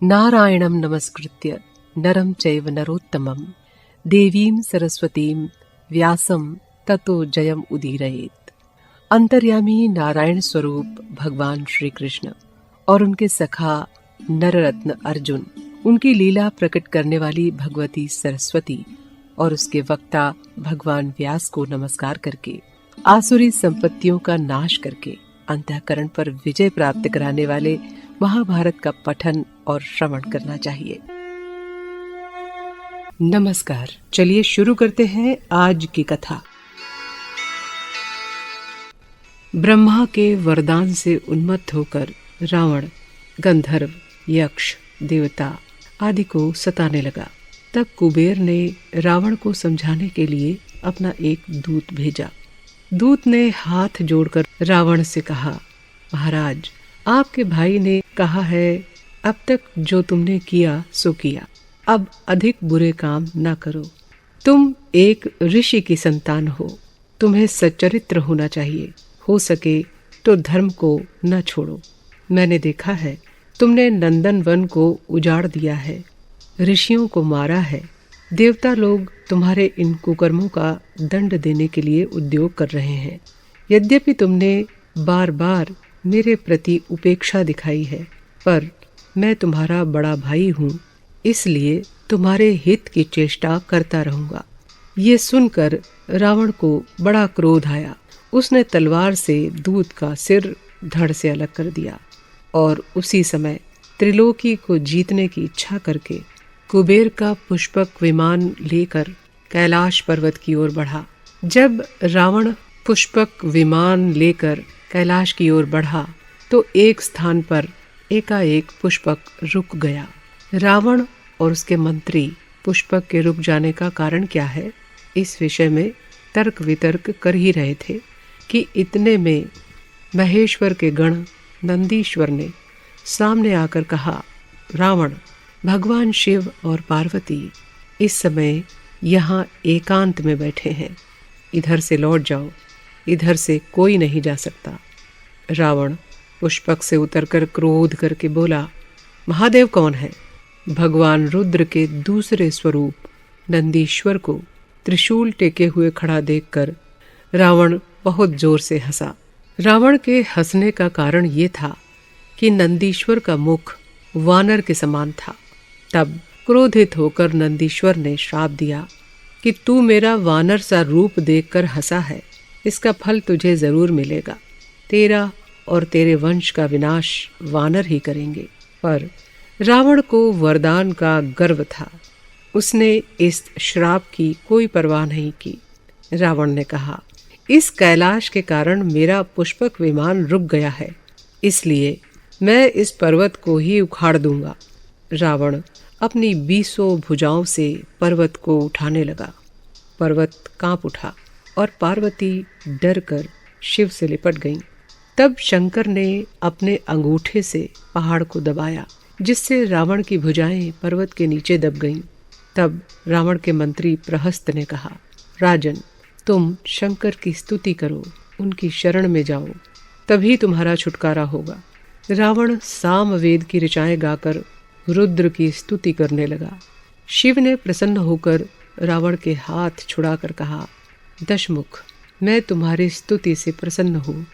नारायणं नमस्कृत्य नरं चैव नरोत्तमं देवीं सरस्वतीं व्यासं ततो जयम उदीरयेत्। अंतर्यामी नारायण स्वरूप भगवान श्री कृष्ण और उनके सखा नररत्न अर्जुन, उनकी लीला प्रकट करने वाली भगवती सरस्वती और उसके वक्ता भगवान व्यास को नमस्कार करके आसुरी संपत्तियों का नाश करके अंतःकरण पर विजय प्राप्त कराने वाले महाभारत का पठन और श्रवण करना चाहिए। नमस्कार, चलिए शुरू करते हैं आज की कथा। ब्रह्मा के वरदान से उन्मत्त होकर रावण गंधर्व, यक्ष, देवता आदि को सताने लगा। तब कुबेर ने रावण को समझाने के लिए अपना एक दूत भेजा। दूत ने हाथ जोड़कर रावण से कहा, महाराज, आपके भाई ने कहा है, अब तक जो तुमने किया सो किया, अब अधिक बुरे काम न करो। तुम एक ऋषि की संतान हो, तुम्हें सच्चरित्र होना चाहिए। हो सके तो धर्म को न छोड़ो। मैंने देखा है तुमने नंदन वन को उजाड़ दिया है, ऋषियों को मारा है। देवता लोग तुम्हारे इन कुकर्मों का दंड देने के लिए उद्योग कर रहे हैं। यद्यपि तुमने बार बार मेरे प्रति उपेक्षा दिखाई है, पर मैं तुम्हारा बड़ा भाई हूँ, इसलिए तुम्हारे हित की चेष्टा करता रहूंगा। ये सुनकर रावण को बड़ा क्रोध आया। उसने तलवार से दूत का सिर धड़ से अलग कर दिया और उसी समय त्रिलोकी को जीतने की इच्छा करके कुबेर का पुष्पक विमान लेकर कैलाश पर्वत की ओर बढ़ा। जब रावण पुष्पक विमान लेकर कैलाश की ओर बढ़ा तो एक स्थान पर एकाएक पुष्पक रुक गया। रावण और उसके मंत्री पुष्पक के रुक जाने का कारण क्या है, इस विषय में तर्क वितर्क कर ही रहे थे कि इतने में महेश्वर के गण नंदीश्वर ने सामने आकर कहा, रावण, भगवान शिव और पार्वती इस समय यहाँ एकांत में बैठे हैं, इधर से लौट जाओ, इधर से कोई नहीं जा सकता। रावण पुष्पक से उतरकर क्रोध करके बोला, महादेव कौन है? भगवान रुद्र के दूसरे स्वरूप नंदीश्वर को त्रिशूल टेके हुए खड़ा देखकर रावण बहुत जोर से हंसा। रावण के हंसने का कारण ये था कि नंदीश्वर का मुख वानर के समान था। तब क्रोधित होकर नंदीश्वर ने श्राप दिया कि तू मेरा वानर सा रूप देखकर हंसा है, इसका फल तुझे जरूर मिलेगा। तेरा और तेरे वंश का विनाश वानर ही करेंगे। पर रावण को वरदान का गर्व था। उसने इस श्राप की कोई परवाह नहीं की। रावण ने कहा, इस कैलाश के कारण मेरा पुष्पक विमान रुक गया है, इसलिए मैं इस पर्वत को ही उखाड़ दूंगा। रावण अपनी 20 भुजाओं से पर्वत को उठाने लगा। पर्वत कांप उठा और पार्वती डर कर शिव से लिपट गईं। तब शंकर ने अपने अंगूठे से पहाड़ को दबाया, जिससे रावण की भुजाएं पर्वत के नीचे दब गईं। तब रावण के मंत्री प्रहस्त ने कहा, राजन, तुम शंकर की स्तुति करो, उनकी शरण में जाओ, तभी तुम्हारा छुटकारा होगा। रावण सामवेद की ऋचाएं गाकर रुद्र की स्तुति करने लगा। शिव ने प्रसन्न होकर रावण के हाथ छुड़ाकर कहा, दशमुख, मैं तुम्हारी स्तुति से प्रसन्न हूँ।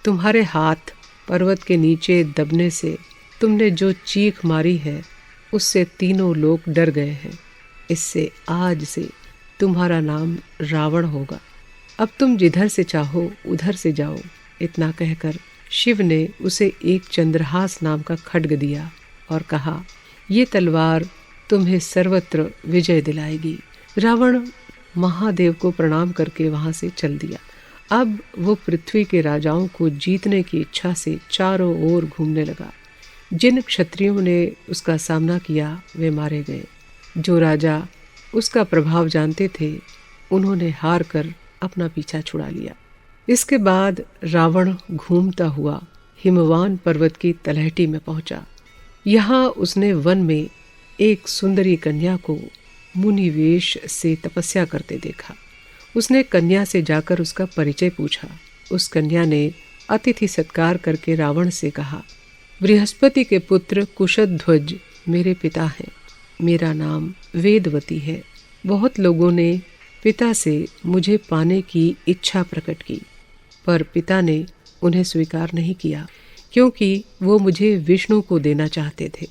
तुम्हारे हाथ पर्वत के नीचे दबने से तुमने जो चीख मारी है, उससे तीनों लोग डर गए हैं। इससे आज से तुम्हारा नाम रावण होगा। अब तुम जिधर से चाहो उधर से जाओ। इतना कहकर शिव ने उसे एक चंद्रहास नाम का खड्ग दिया और कहा, ये तलवार तुम्हें सर्वत्र विजय दिलाएगी। रावण महादेव को प्रणाम करके वहां से चल दिया। अब वो पृथ्वी के राजाओं को जीतने की इच्छा से चारों ओर घूमने लगा। जिन क्षत्रियों ने उसका सामना किया वे मारे गए। जो राजा उसका प्रभाव जानते थे, उन्होंने हार कर अपना पीछा छुड़ा लिया। इसके बाद रावण घूमता हुआ हिमवान पर्वत की तलहटी में पहुंचा। यहाँ उसने वन में एक सुंदरी कन्या को मुनिवेश से तपस्या करते देखा। उसने कन्या से जाकर उसका परिचय पूछा। उस कन्या ने अतिथि सत्कार करके रावण से कहा, बृहस्पति के पुत्र कुशध्वज मेरे पिता हैं। मेरा नाम वेदवती है। बहुत लोगों ने पिता से मुझे पाने की इच्छा प्रकट की, पर पिता ने उन्हें स्वीकार नहीं किया, क्योंकि वो मुझे विष्णु को देना चाहते थे।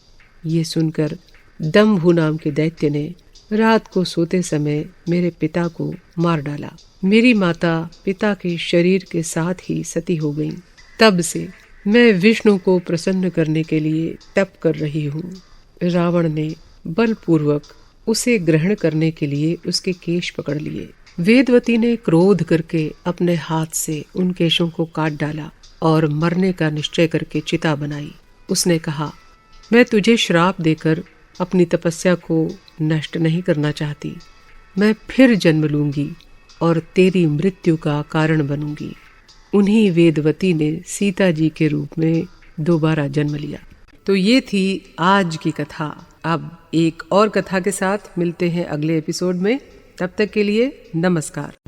ये सुनकर दम्भु नाम के दैत्य ने रात को सोते समय मेरे पिता को मार डाला। मेरी माता पिता के शरीर के साथ ही सती हो गई। तब से मैं विष्णु को प्रसन्न करने के लिए तप कर रही हूँ। रावण ने बलपूर्वक उसे ग्रहण करने के लिए उसके केश पकड़ लिए। वेदवती ने क्रोध करके अपने हाथ से उन केशों को काट डाला और मरने का निश्चय करके चिता बनाई। उसने कहा, मैं तुझे श्राप देकर अपनी तपस्या को नष्ट नहीं करना चाहती। मैं फिर जन्म लूंगी और तेरी मृत्यु का कारण बनूंगी। उन्हीं वेदवती ने सीता जी के रूप में दोबारा जन्म लिया। तो ये थी आज की कथा। अब एक और कथा के साथ मिलते हैं अगले एपिसोड में। तब तक के लिए नमस्कार।